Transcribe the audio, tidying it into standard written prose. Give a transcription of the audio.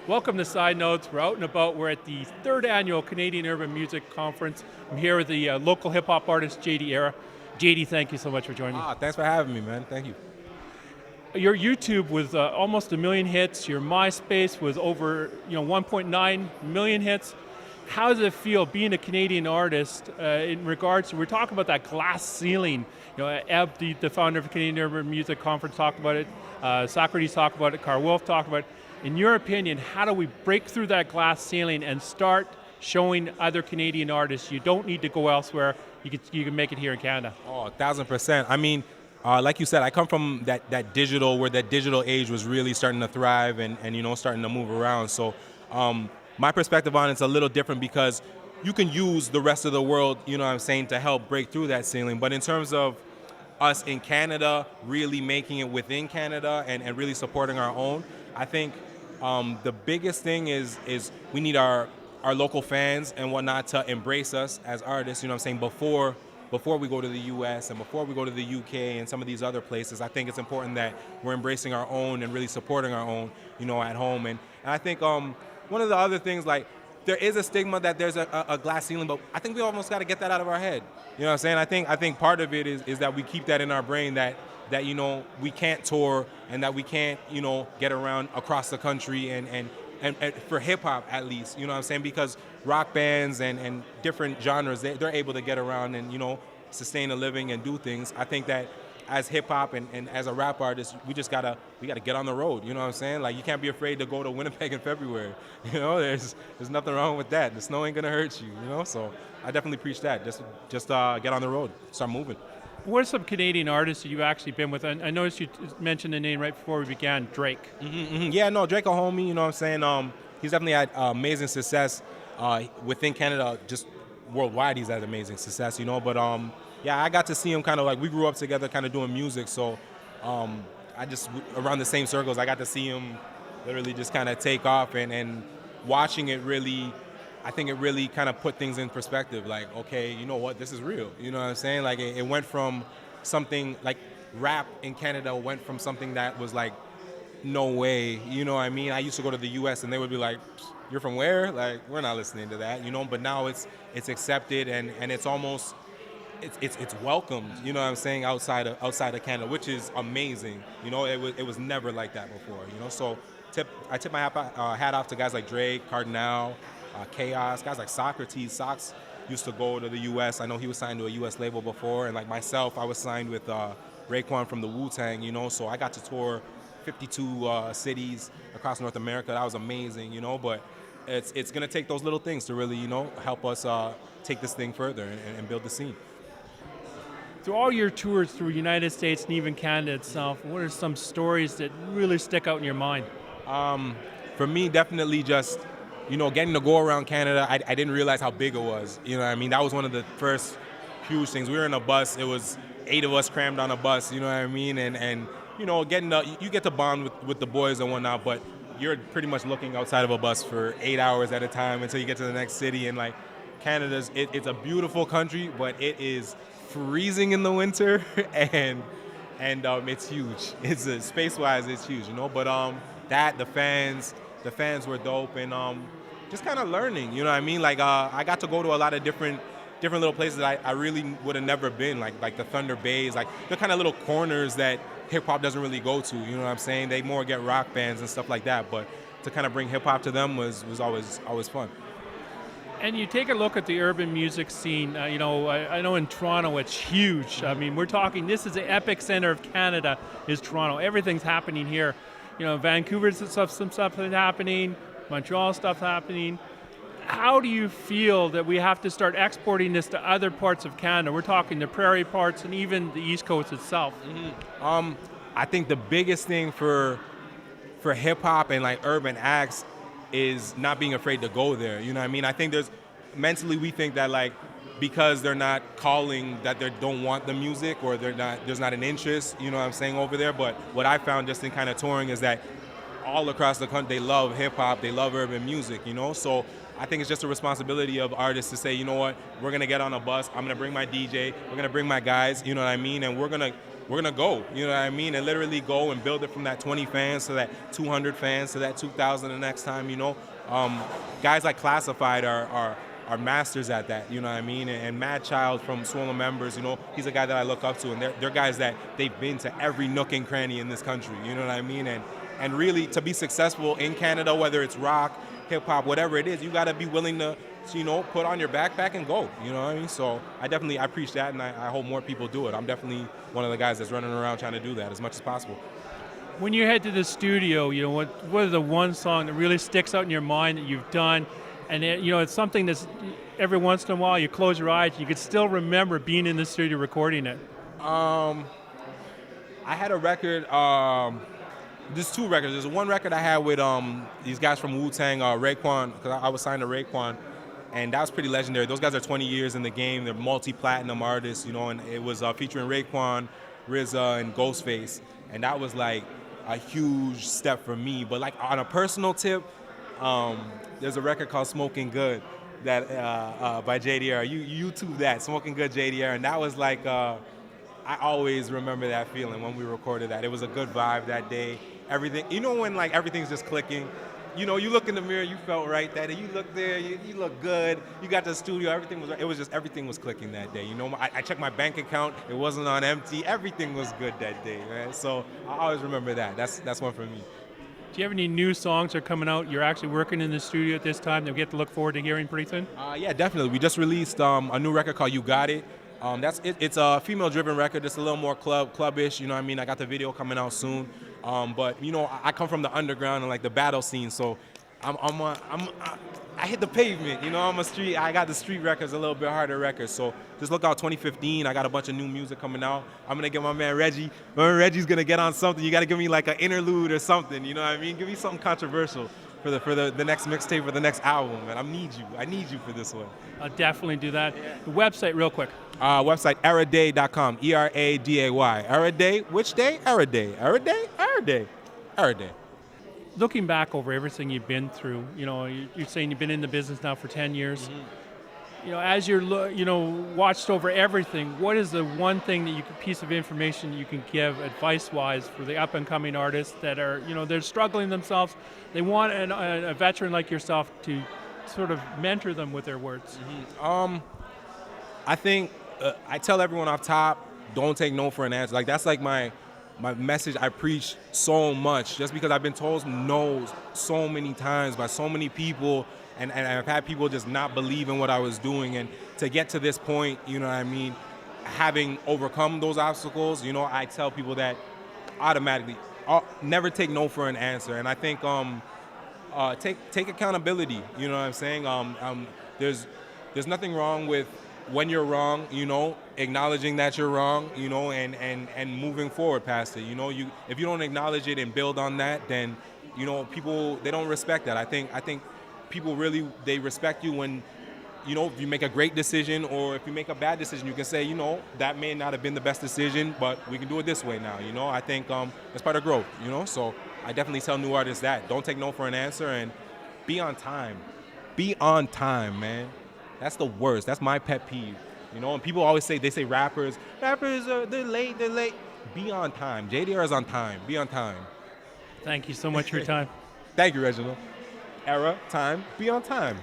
Welcome to Side Notes. We're out and about. We're at the third annual Canadian Urban Music Conference. I'm here with the local hip hop artist JD Era. JD, thank you so much for joining me. Thanks for having me, man. Thank you. Your YouTube was almost 1 million hits. Your MySpace was over 1.9 million hits. How does it feel being a Canadian artist in regards to, we're talking about that glass ceiling. Eb, the founder of Canadian Urban Music Conference, talked about it. Socrates talked about it. Carl Wolf talked about it. In your opinion, how do we break through that glass ceiling and start showing other Canadian artists you don't need to go elsewhere, you can make it here in Canada? Oh, 1,000%. I mean, like you said, I come from that digital, where that digital age was really starting to thrive and starting to move around. So my perspective on it's a little different because you can use the rest of the world, to help break through that ceiling. But in terms of us in Canada really making it within Canada and really supporting our own, I think the biggest thing is we need our local fans and whatnot to embrace us as artists, before we go to the US and before we go to the UK and some of these other places. I think it's important that we're embracing our own and really supporting our own, at home. And I think one of the other things, like, there is a stigma that there's a glass ceiling, but I think we almost got to get that out of our head. You know what I'm saying? I think part of it is that we keep that in our brain that we can't tour and that we can't get around across the country and for hip hop at least, because rock bands and different genres, they're able to get around and sustain a living and do things. I think that as hip hop and as a rap artist, we gotta get on the road. Like, you can't be afraid to go to Winnipeg in February. There's nothing wrong with that. The snow ain't gonna hurt you. So I definitely preach that. Just get on the road, start moving. What are some Canadian artists that you've actually been with? I noticed you mentioned the name right before we began, Drake. Yeah, no, Drake a homie, he's definitely had amazing success within Canada, just worldwide he's had amazing success, but yeah, I got to see him kind of like, we grew up together kind of doing music, so I just, around the same circles, I got to see him literally just kind of take off and watching it really, I think it really kind of put things in perspective. Like, okay, you know what? This is real. Like, it went from something like rap in Canada went from something that was like, no way. I used to go to the U.S. and they would be like, "You're from where?" Like, we're not listening to that. But now it's accepted and it's almost it's welcomed. Outside of Canada, which is amazing. It was never like that before. So I tip my hat off to guys like Drake, Cardinal. Chaos, guys like Socrates. Sox used to go to the U.S. I know he was signed to a U.S. label before, and like myself, I was signed with Raekwon from the Wu-Tang, so I got to tour 52 cities across North America. That was amazing, but it's going to take those little things to really, help us take this thing further and build the scene. Through all your tours through the United States and even Canada itself, what are some stories that really stick out in your mind? For me, definitely just getting to go around Canada. I didn't realize how big it was. That was one of the first huge things. We were in a bus. It was 8 of us crammed on a bus. And you get to bond with the boys and whatnot, but you're pretty much looking outside of a bus for 8 hours at a time until you get to the next city. And like, Canada's, it's a beautiful country, but it is freezing in the winter, and it's huge. It's space-wise, it's huge. But the fans were dope, and just kind of learning, Like, I got to go to a lot of different little places that I really would have never been, like the Thunder Bays, like the kind of little corners that hip hop doesn't really go to. They more get rock bands and stuff like that, but to kind of bring hip hop to them was always fun. And you take a look at the urban music scene. I know in Toronto it's huge. I mean, we're talking, this is the epicenter of Canada, is Toronto. Everything's happening here. Vancouver's some stuff is happening, Montreal stuff happening. How do you feel that we have to start exporting this to other parts of Canada? We're talking the prairie parts and even the East Coast itself. I think the biggest thing for hip hop and like urban acts is not being afraid to go there. I think mentally we think that, like, because they're not calling, that they don't want the music, or there's not an interest, over there. But what I found just in kind of touring is that all across the country, they love hip hop, they love urban music, So I think it's just a responsibility of artists to say, you know what, we're gonna get on a bus, I'm gonna bring my DJ, we're gonna bring my guys, and we're we're gonna go, you know what I mean, and literally go and build it from that 20 fans to that 200 fans to that 2,000 the next time, you know. Guys like Classified are masters at that, you know what I mean, and Mad Child from Swollen Members, you know, he's a guy that I look up to, and they're guys that they've been to every nook and cranny in this country, you know what I mean, and really to be successful in Canada, whether it's rock, hip hop, whatever it is, you gotta be willing to, you know, put on your backpack and go, you know what I mean? So I preach that, and I hope more people do it. I'm definitely one of the guys that's running around trying to do that as much as possible. When you head to the studio, you know, what is the one song that really sticks out in your mind that you've done? And you know, it's something that's every once in a while you close your eyes, you could still remember being in the studio recording it. I had a record. There's two records. There's one record I had with these guys from Wu-Tang, Raekwon, because I was signed to Raekwon, and that was pretty legendary. Those guys are 20 years in the game. They're multi-platinum artists, you know, and it was featuring Raekwon, RZA, and Ghostface, and that was like a huge step for me. But like on a personal tip, there's a record called Smoking Good that by JDR. You YouTube that, Smoking Good JDR, and that was like, I always remember that feeling when we recorded that. It was a good vibe that day. Everything, you know, when like everything's just clicking. You know, you look in the mirror, you felt right that day. You look there, you look good. You got to the studio, everything was right. It was just everything was clicking that day. You know, I checked my bank account, it wasn't on empty. Everything was good that day, man. So I always remember that. That's one for me. Do you have any new songs that are coming out? You're actually working in the studio at this time that we get to look forward to hearing pretty soon? Yeah, definitely. We just released a new record called You Got It. It's a female-driven record. It's a little more clubbish. You know what I mean? I got the video coming out soon. But you know, I come from the underground and like the battle scene, so I hit the pavement. You know, I got the street records, a little bit harder records. So just look out 2015. I got a bunch of new music coming out. I'm gonna get my man Reggie. My man Reggie's gonna get on something. You gotta give me like an interlude or something. You know what I mean? Give me something controversial for the next mixtape or the next album, man. I need you for this one. I'll definitely do that. The website, real quick. Website, eraday.com, ERADAY. Eraday, which day? Eraday. Eraday. Looking back over everything you've been through, you know, you're saying you've been in the business now for 10 years. Mm-hmm. You know, as you're, watched over everything, what is the one thing piece of information you can give advice-wise for the up-and-coming artists that are, you know, they're struggling themselves. They want a veteran like yourself to sort of mentor them with their words. Mm-hmm. I think I tell everyone off top, don't take no for an answer. Like that's like my message I preach so much, just because I've been told no so many times by so many people, and I've had people just not believe in what I was doing. And to get to this point, you know what I mean, having overcome those obstacles, you know, I tell people that automatically, never take no for an answer. And I think take accountability, you know what I'm saying? There's nothing wrong with when you're wrong, you know, acknowledging that you're wrong, you know, and moving forward past it. You know, if you don't acknowledge it and build on that, then, you know, people, they don't respect that. I think people really, they respect you when, you know, if you make a great decision, or if you make a bad decision, you can say, you know, that may not have been the best decision, but we can do it this way now, you know. I think it's part of growth, you know. So I definitely tell new artists that. Don't take no for an answer, and be on time. Be on time, man. That's the worst. That's my pet peeve. You know, and people always say, they say rappers, they're late. Be on time. JDR is on time. Be on time. Thank you so much for your time. Thank you, Reginald. Era, time, be on time.